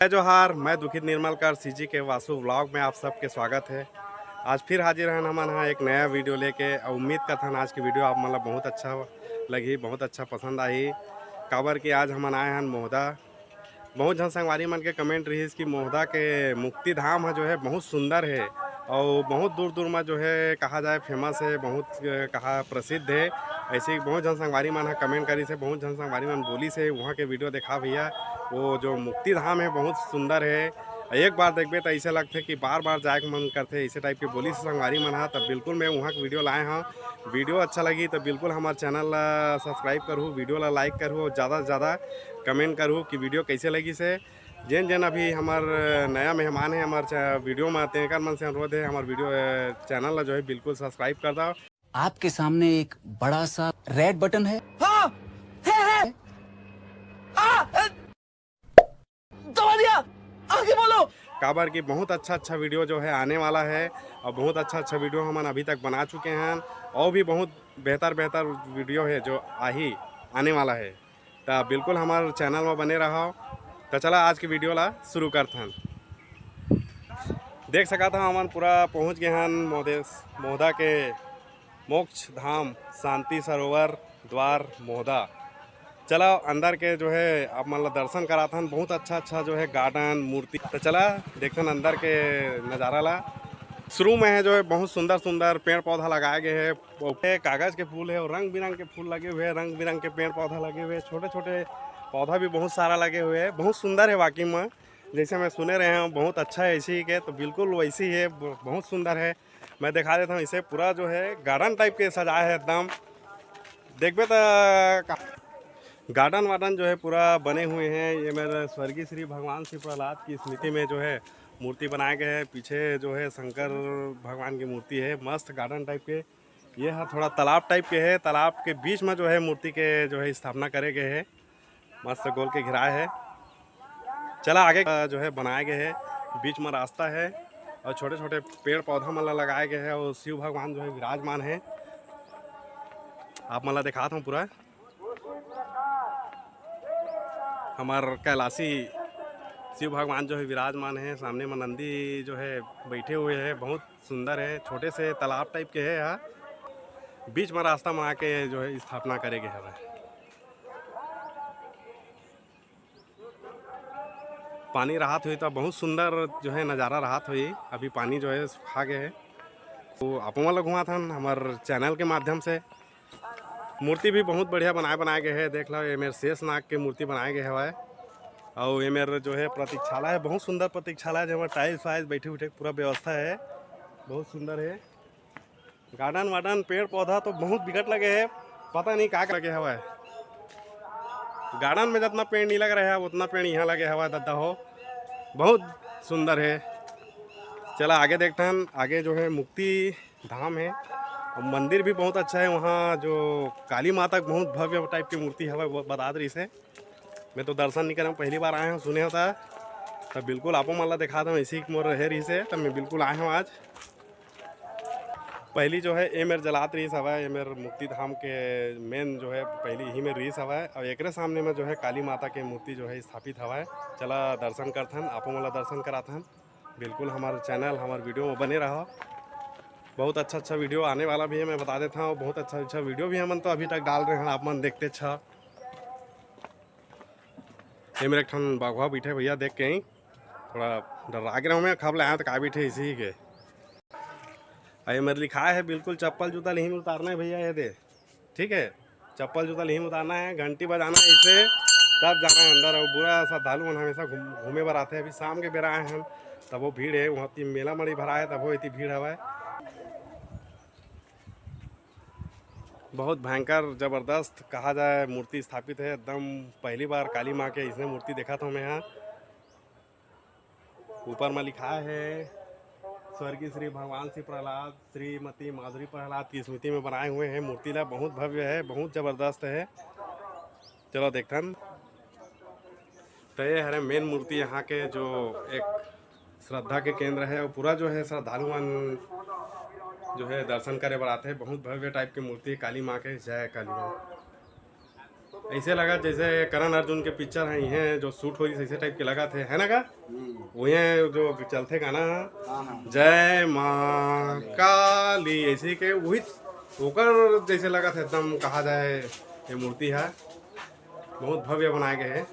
जय जोहार। मैं दुखित निर्मलकर सीजी के वासु व्लॉग में आप सबके स्वागत है। आज फिर हाजिर हैं हम यहाँ एक नया वीडियो लेके। उम्मीद करता हूँ आज की वीडियो आप मतलब बहुत अच्छा लगी, बहुत अच्छा पसंद आई। काबर कि आज हम आए हैं मोहदा। बहुत जन संगवारी मन के कमेंट रही कि मोहदा के मुक्ति धाम है जो है बहुत सुंदर है और बहुत दूर दूर में जो है कहा जाए फेमस है, बहुत कहा प्रसिद्ध है। ऐसे ही बहुत जन संगवारी मन कमेंट करी से, बहुत जन संगवारी मन बोली से वहाँ के वीडियो देखा भैया। वो जो मुक्ति धाम है बहुत सुंदर है। एक बार देखबे तो ऐसे लगते कि बार बार जाए के मन करते, ऐसे टाइप के बोली से संगवारी मन है। तब बिल्कुल मैं वहाँ की वीडियो लाए हाँ। वीडियो अच्छा लगी तो बिल्कुल हमारे चैनल ला सब्सक्राइब करूँ, वीडियो ला लाइक करूँ और ज़्यादा से ज़्यादा कमेंट करूँ कि वीडियो कैसे लगी से। जैन जैन अभी हमारे नया मेहमान है हमारे वीडियो में आते हैं, मन से अनुरोध है हमारे वीडियो चैनल ला जो है बिल्कुल सब्सक्राइब कर दो। आपके सामने एक बड़ा सा रेड बटन है। हाँ, है। दबा दिया, आगे बोलो। काबर की बहुत अच्छा वीडियो जो है आने वाला है और बहुत अच्छा वीडियो हम अभी तक बना चुके हैं और भी बहुत बेहतर वीडियो है जो आने वाला है। तो बिल्कुल हमारे चैनल में बने रहो। तो चला आज की वीडियो ला शुरू करते हैं। देख सका था हम पूरा पहुंच गए हैं मोहदा के मोक्ष धाम शांति सरोवर द्वार मोहदा। चला अंदर के जो है अब मतलब दर्शन कराता हन। बहुत अच्छा जो है गार्डन मूर्ति। तो चला देखते हैं अंदर के नज़ारा ला। शुरू में है जो है बहुत सुंदर पेड़ पौधा लगाए गए हैं। कागज़ के फूल है और रंग बिरंग के फूल लगे हुए हैं, रंग बिरंग के पेड़ पौधा लगे हुए हैं, छोटे छोटे पौधा भी बहुत सारा लगे हुए हैं। बहुत सुंदर है वाकई में, जैसे मैं सुने रहे हैं बहुत अच्छा है ऐसी ही के। तो बिल्कुल वैसी ही है, बहुत सुंदर है। मैं दिखा देता हूँ इसे। पूरा जो है गार्डन टाइप के सजाया है एकदम। देखबे तो गार्डन वार्डन जो है पूरा बने हुए हैं। ये मेरे स्वर्गीय श्री भगवान श्री प्रहलाद की स्मृति में जो है मूर्ति बनाए गए हैं। पीछे जो है शंकर भगवान की मूर्ति है, मस्त गार्डन टाइप के। ये है थोड़ा तालाब टाइप के है, तालाब के बीच में जो है मूर्ति के जो है स्थापना करे गए है। मस्त गोल के घिराए है। चला आगे जो है बनाए गए है, बीच में रास्ता है और छोटे छोटे पेड़ पौधा मतलब लगाए गए हैं और शिव भगवान जो है विराजमान है। आप मतलब दिखाता हूँ पूरा। हमार कैलाशी शिव भगवान जो है विराजमान है। सामने में नंदी जो है बैठे हुए हैं, बहुत सुंदर है। छोटे से तालाब टाइप के है यहाँ, बीच में रास्ता में आके जो है स्थापना करेंगे हमें। पानी राहत हुई तो बहुत सुंदर जो है नज़ारा राहत हुई। अभी पानी जो है सुखा गए है। तो आप वाला घुमा था हमारे चैनल के माध्यम से। मूर्ति भी बहुत बढ़िया बनाए गए है। देख लो ये मेरे शेष नाग के मूर्ति बनाए गए है। और ये मेरे जो है प्रतीक्षालय है, बहुत सुंदर प्रतीक्षालय जो टाइल्स वाइल्स बैठे उठे पूरा व्यवस्था है, बहुत सुंदर है। गार्डन वार्डन पेड़ पौधा तो बहुत बिकट लगे है, पता नहीं क्या लगे हवा है। गार्डन में जितना पेड़ नहीं लग रहा है उतना पेड़ यहाँ लगे हवा दादा हो, बहुत सुंदर है। चला आगे देखते हैं। आगे जो है मुक्ति धाम है और मंदिर भी बहुत अच्छा है। वहाँ जो काली माता बहुत भव्य टाइप की मूर्ति है वो बता रही से। मैं तो दर्शन नहीं करा, पहली बार आया हूँ, सुने होता। तब बिल्कुल आपको माला दिखा दूँ इसी मोर रहे रही से। तब मैं बिल्कुल आया हूँ आज। पहली जो है ये मेरे जलात रीस हवा है, ये मेरे मुक्ति धाम के मेन जो है पहली ही में रीस हवा है। और एक सामने में जो है काली माता की मूर्ति जो है स्थापित हवा है। चला दर्शन करते हैं, आपको माला दर्शन कराते हैं। बिल्कुल हमारे चैनल हमारे वीडियो में बने रहो। बहुत अच्छा वीडियो आने वाला भी है, मैं बता देता हूँ। बहुत अच्छा वीडियो भी हम तो अभी तक डाल रहे हैं, आप मन देखते अच्छा। ये मेरे ठन बाघवा बैठे भैया, देख के ही थोड़ा डरा के रहा मैं। खब लाया तो का बैठे इसी ही के। ये मेरे लिखा है बिल्कुल चप्पल जूता नहीं उतारना है भैया, ये दे ठीक है। चप्पल जूता नहीं उतारना है, घंटी बजाना है इसे, तब जाना है अंदर। और बुरा श्रद्धालु मन हमेशा घूमे बर आते हैं। अभी शाम के बेरा आए हैं तब वो भीड़ है, वहाँ मेला मड़ी भरा है तब वो इतनी भीड़ हवा है। बहुत भयंकर ज़बरदस्त कहा जाए मूर्ति स्थापित है एकदम। पहली बार काली माँ के इसने मूर्ति देखा था मैं यहाँ। ऊपर में लिखा है स्वर्गीय श्री भगवान श्री प्रहलाद श्रीमती माधुरी प्रहलाद की स्मृति में बनाए हुए हैं। मूर्ति ला बहुत भव्य है, बहुत ज़बरदस्त है। चलो देखते हैं। तो ये है मेन मूर्ति यहाँ के जो एक श्रद्धा के केंद्र है। और पूरा जो है श्रद्धालुमान जो है दर्शन करे बर आते हैं। बहुत भव्य टाइप की मूर्ति काली माँ के। जय काली माँ। ऐसे लगा जैसे करण अर्जुन के पिक्चर हैं हैं जो शूट हुई ऐसे टाइप के लगा थे, है ना का वही जो चलते गाना जय माँ काली ऐसे के वही होकर जैसे लगा था एकदम, कहा जाए ये मूर्ति है बहुत भव्य बनाए गए हैं।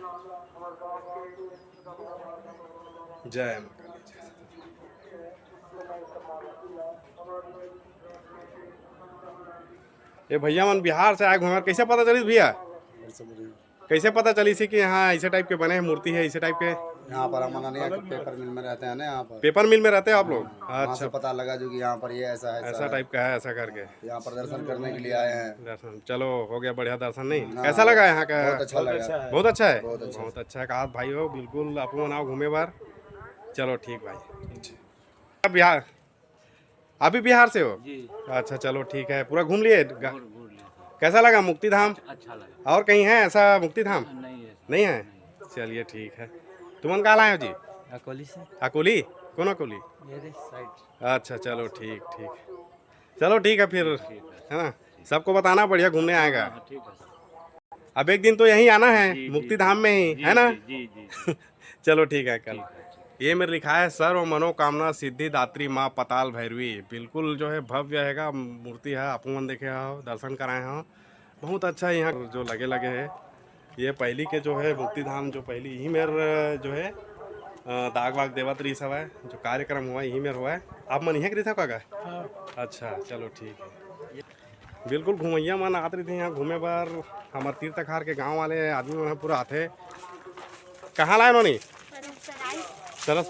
जय माँ काली। ये भैया मन बिहार से आए घूमे, कैसे पता चली भैया, कैसे पता चली थी कि यहाँ ऐसे टाइप के बने हैं मूर्ति है ऐसे टाइप के? यहाँ पर हम नहीं पेपर मिल में रहते हैं ना, यहाँ पर पेपर मिल में रहते हैं आप लोग? वहाँ से अच्छा, पता लगा जो कि यहाँ पर ये ऐसा है, ऐसा टाइप का है, ऐसा करके यहाँ पर दर्शन करने के लिए आए हैं। दर्शन चलो हो गया बढ़िया दर्शन। नहीं कैसा लगा यहाँ का? बहुत अच्छा लगा, बहुत अच्छा है, बहुत अच्छा। बहुत अच्छा है। कहा भाई हो बिल्कुल आप मनाओ घूमे बार। चलो ठीक भाई। बिहार अभी बिहार से हो? अच्छा चलो ठीक है, पूरा घूम लिए? कैसा लगा मुक्ति धाम? अच्छा लगा। और कहीं है ऐसा मुक्ति धाम? नहीं है। नहीं। चलिए ठीक है। तुम कहाँ लाए हो जी? अकोली से। अकोली? कौन अकोली? मेरे साइड। अच्छा चलो ठीक ठीक, चलो ठीक है फिर, है ना? सबको बताना बढ़िया घूमने आएगा। ठीक है। अब एक दिन तो यहीं आना है जी, मुक्ति धाम में ही, है ना? जी जी। चलो ठीक है कल। ये मेरे लिखा है सर्व मनोकामना सिद्धि दात्री माँ पताल भैरवी। बिल्कुल जो है भव्य हैगा मूर्ति है, आप मन देखे हो, दर्शन कराए हो, बहुत अच्छा है। यहाँ जो लगे लगे है ये पहली के जो है मुक्ति धाम जो पहली यही मेरे जो है दाग वाग देवत रही सब है जो कार्यक्रम हुआ यही में हुआ है। आप मन यहीं रही था का? अच्छा चलो ठीक है। बिल्कुल घूमैया मन आते रही थे यहाँ घूमे बार, हमारे तीर्थखार के गांव वाले आदमी मन पूरा आते। कहाँ लाए उन्होंने? सरस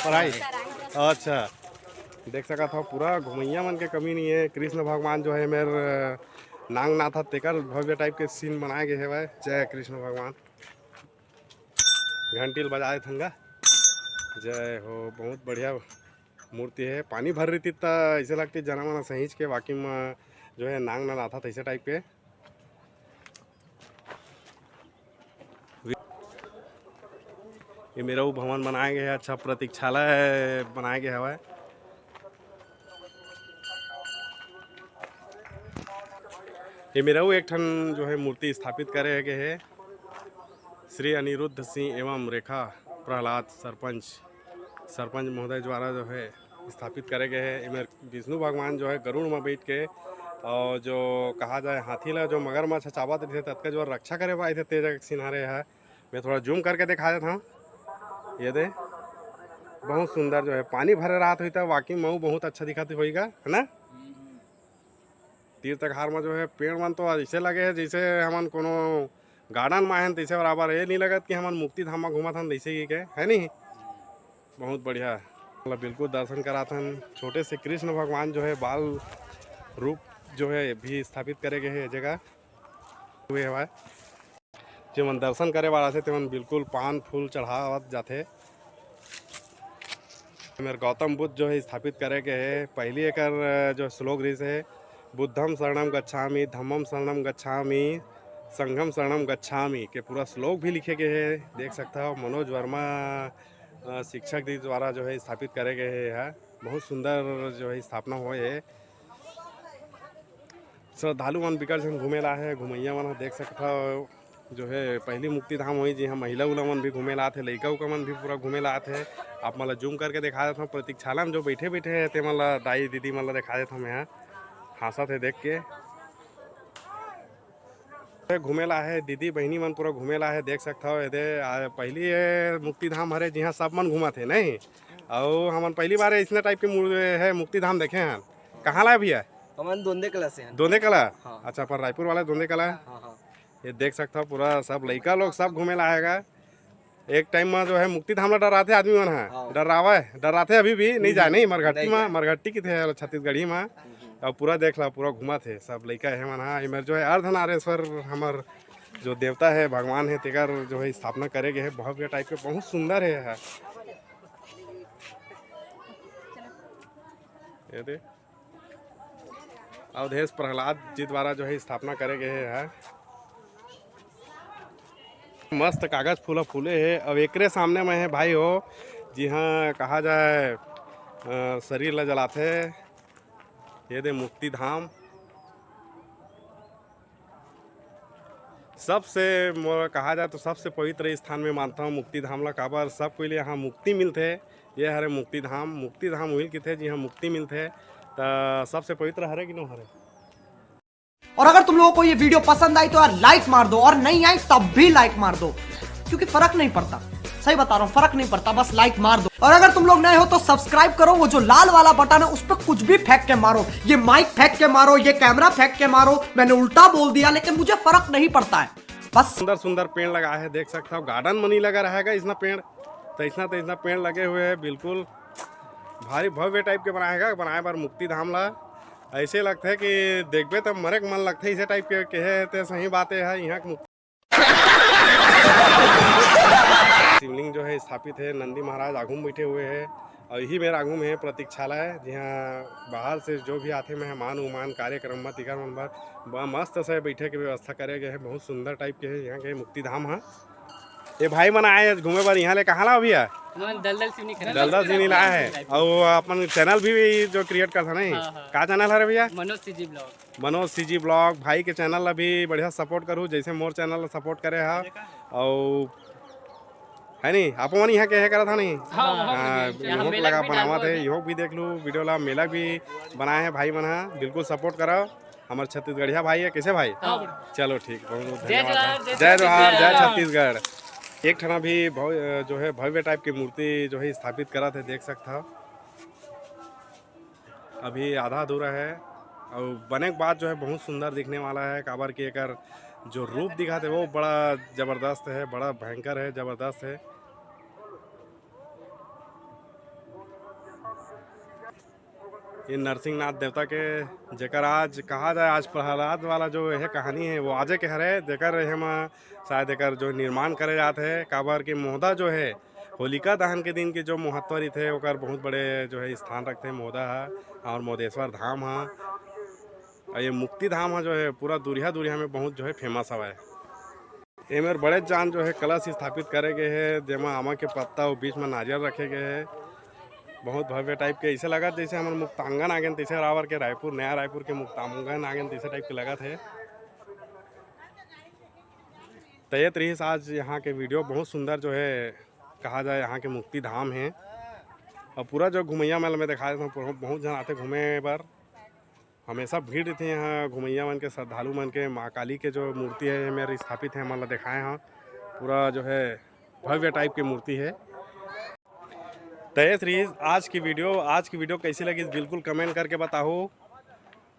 पढ़ाई। अच्छा देख सका था पूरा घुमैया मन के कमी नहीं है। कृष्ण भगवान जो है मेरे नांग नाथा तेकर भव्य टाइप के सीन बनाए गए हैं भाई। जय कृष्ण भगवान। घंटील बजाए थंगा जय हो, बहुत बढ़िया मूर्ति है। पानी भर रही थी तो ऐसे लगती जना मना सहीज के वाकई में जो है नांग ना नाथा था ऐसे टाइप के। ये मेरा वो भवन बनाए गए है, अच्छा प्रतीक्षालय बनाए गए हवा। ये मेरा वो एक ठन जो है मूर्ति स्थापित करे गए है श्री अनिरुद्ध सिंह एवं रेखा प्रहलाद सरपंच महोदय द्वारा जो है स्थापित करे गए हैं। इनमें विष्णु भगवान जो है गरुड़ में बैठ के और जो कहा जाए हाथी ला जो मगरमच्छ चावत थे तत्का जो रक्षा करे पाए थे तेज सिन्हारे है। मैं थोड़ा जूम करके दिखा देता हूँ, ये दे बहुत सुंदर जो है पानी भरे रात हुई था वाकई मऊ बहुत अच्छा दिखाती होगा, है ना? तीर्थघार में जो है पेड़ मन तो ऐसे लगे है जैसे हमन कोनो गार्डन में हैं तैसे बराबर। ये नहीं लगत कि हमन मुक्ति धाम में घूमत हन जैसे ही के, है नहीं? बहुत बढ़िया मतलब बिल्कुल दर्शन कराथन। छोटे से कृष्ण भगवान जो है बाल रूप जो है भी स्थापित करे गए हैं जगह हुए हवा। जो मन दर्शन करे वाला थे तेमन बिल्कुल पान फूल चढ़ावत जाते। मेरे गौतम बुद्ध जो है स्थापित करे गए है। पहली एक जो श्लोक रही है बुद्धम शरणम गच्छामि धम्मम शरणम गच्छामि संघम शरणम गच्छामि के पूरा श्लोक भी लिखे गए हैं। देख सकता हो मनोज वर्मा शिक्षक जी द्वारा जो है स्थापित करे गए हैं। बहुत सुंदर जो है स्थापना हुई है। श्रद्धालु मन बिकट जन घूमेला है, घुमैया मन देख सकता हो जो है पहली मुक्ति धाम हुई जी हाँ। महिला उला मन भी घूमेला थे, लड़का उका मन भी पूरा घूमेला थे। आप मतलब जूम करके दिखा देता हूँ प्रतीक्षाला में जो बैठे बैठे है ते मतलब दाई दीदी मतलब दिखा देता हूँ यहाँ हंसा थे देख के। घूमेला है दीदी बहनी मन पूरा घूमेला है देख सकता हो। ये पहली मुक्ति धाम हरे जी हाँ सब मन घूमा थे नहीं और हमन पहली बार इसने टाइप के है मुक्ति धाम देखे हैं। कहाँ लाए भैया? हम दोंदे कला से हैं। दोंदे कला? हाँ। अच्छा पर रायपुर वाला दोंदे कला? हाँ हाँ। ये देख सकता हो पूरा सब लड़का लोग सब घूमे लाएगा। एक टाइम में जो है मुक्ति धाम ला डराते आदमी मन है, डराते अभी भी नहीं जाए नहीं मरघट्टी में, मरघट्टी की थे छत्तीसगढ़ी में और पूरा देख ला पूरा घुमा थे सब लड़का है मन। हाँ इमर जो है अर्धनारेश्वर हमार जो देवता है भगवान है तेकर जो है स्थापना करे गए है भव्य टाइप के बहुत सुंदर है। ये दे अवधेश प्रहलाद जी द्वारा जो है स्थापना करे गए है। मस्त कागज फूला फूले है। अब एकरे सामने में है भाई हो जी हाँ कहा जाए शरीर ला जलाते। ये दे मुक्ति धाम सबसे कहा जाए तो सबसे पवित्र स्थान में मानता हूँ मुक्ति धाम ला। काबर सब कोई यहाँ मुक्ति मिलते। ये हरे मुक्ति धाम हुई कि थे जी हाँ मुक्ति मिलते। तो सबसे पवित्र हरे कि नो हरे। और अगर तुम लोगों को ये वीडियो पसंद आई तो यार लाइक मार दो, और नहीं आई तब भी लाइक मार दो, क्योंकि फर्क नहीं पड़ता। सही बता रहा हूँ, फर्क नहीं पड़ता, बस लाइक मार दो। और अगर तुम लोग नए हो तो सब्सक्राइब करो, वो जो लाल वाला बटन है उस पर कुछ भी फेंक के मारो, ये माइक फेंक के मारो, ये कैमरा फेंक के मारो, मैंने उल्टा बोल दिया लेकिन मुझे फर्क नहीं पड़ता है बस। सुंदर सुंदर पेड़ लगा है, देख सकता हूँ। गार्डन मनी लगा रहेगा इसना पेड़, तो इतना पेड़ लगे हुए हैं। बिल्कुल भारी भव्य टाइप के बनाए बार मुक्ति धाम ला। ऐसे लगता है कि देखबे तो मरे के मन लगता है, इसे टाइप के कहे तो सही बातें है। यहाँ शिवलिंग जो है स्थापित है, नंदी महाराज आगू में बैठे हुए हैं। और यही मेरा आगू में है प्रतीक्षालय, जहाँ बाहर से जो भी आते मेहमान उमान कार्यक्रम में तिकर मन भर मस्त से बैठे के व्यवस्था करे गए है। बहुत सुंदर टाइप के है यहाँ के मुक्ति धाम है। ये भाई मन आए घूमे बार यहाँ ले कहाँ ला भैया? दलदल सिवनी लाया है। और अपन चैनल भी जो क्रिएट करता नहीं, का चैनल है रे भैया? Manoj CG blog. भाई के चैनल ला भी बढ़िया सपोर्ट करूँ, जैसे मोर चैनल ला सपोर्ट करे है। और है नहीं आप मन यहाँ के करा था नहीं, योग लगा बनावा थे, योग भी देख लूँ वीडियो ला। मेला भी बनाए हैं भाई मन, बिल्कुल सपोर्ट करो। हमारे छत्तीसगढ़िया भाई है, कैसे भाई? चलो ठीक, बहुत बहुत धन्यवाद। जय जोहार, जय छत्तीसगढ़। एक ठना भी जो है भव्य टाइप की मूर्ति जो है स्थापित करा थे, देख सकता हो। अभी आधा अधूरा है और बने के बाद जो है बहुत सुंदर दिखने वाला है। काबर की एक जो रूप दिखाते वो बड़ा ज़बरदस्त है, बड़ा भयंकर है, ज़बरदस्त है। ये नरसिंहनाथ देवता के जेकर आज कहा जाए, आज प्रहलाद वाला जो है कहानी है वो आजे के हरे, जेकर हम शायद एक जो निर्माण करे जाते हैं। काबर के मोहदा जो है होलिका दहन के दिन के जो महत्व थे ओकर बहुत बड़े जो है स्थान रखते हैं मोहदा है। और मोदेश्वर धाम है और ये मुक्ति धाम है जो है पूरा दुरिया में बहुत जो है फेमस हवा है। ये मेरे बड़े जान जो है कलश स्थापित करे गए हैं, जेमा आमा के पत्ता और बीच में नारियल रखे गए हैं। बहुत भव्य टाइप के ऐसे लगा जैसे हमारे मुक्तांगन आ गए तैसे रावर के रायपुर, नया रायपुर के मुक्तांगन आ गए तैसे टाइप के लगा थे। तैयत रही आज यहाँ के वीडियो बहुत सुंदर जो है कहा जाए यहाँ के मुक्ति धाम है। और पूरा जो घुमैया मेला में दिखाया था, बहुत जन आते घूमे पर, हमेशा भीड़ थी यहाँ घुमैया मन के, श्रद्धालु मन के। माँ काली के जो मूर्ति है मेरे स्थापित है, मतलब दिखाए हैं। पूरा जो है भव्य टाइप की मूर्ति है। तय सीरीज आज की वीडियो कैसी लगी बिल्कुल कमेंट करके बताओ।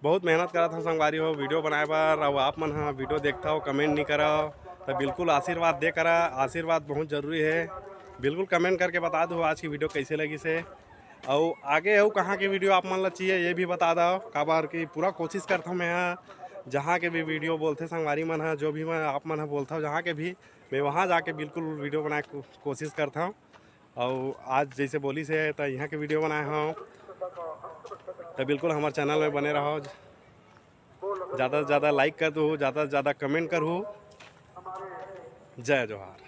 बहुत मेहनत करा था संगवारी हो वीडियो बनाए बार, और आप मन हाँ वीडियो देखता हो कमेंट नहीं करा तो बिल्कुल आशीर्वाद दे करा। आशीर्वाद बहुत ज़रूरी है, बिल्कुल कमेंट करके बता दो आज की वीडियो कैसे लगी से। और आगे हो कहाँ की वीडियो आप मन ला चाहिए ये भी बता दो। काबार की पूरा कोशिश करता हूँ मैं हाँ जहाँ के भी वीडियो बोलते संगवारी मन हाँ, जो भी मैं आप मन हाँ बोलता हूँ जहाँ के भी, मैं वहाँ जाके बिल्कुल वीडियो बनाए कोशिश करता हूँ। और आज जैसे बोली से तो यहाँ के वीडियो बनाए हूँ, तो बिल्कुल हमारे चैनल में बने रहो। ज़्यादा से ज़्यादा लाइक कर दो, ज़्यादा से ज़्यादा कमेंट करो। जय जोहार।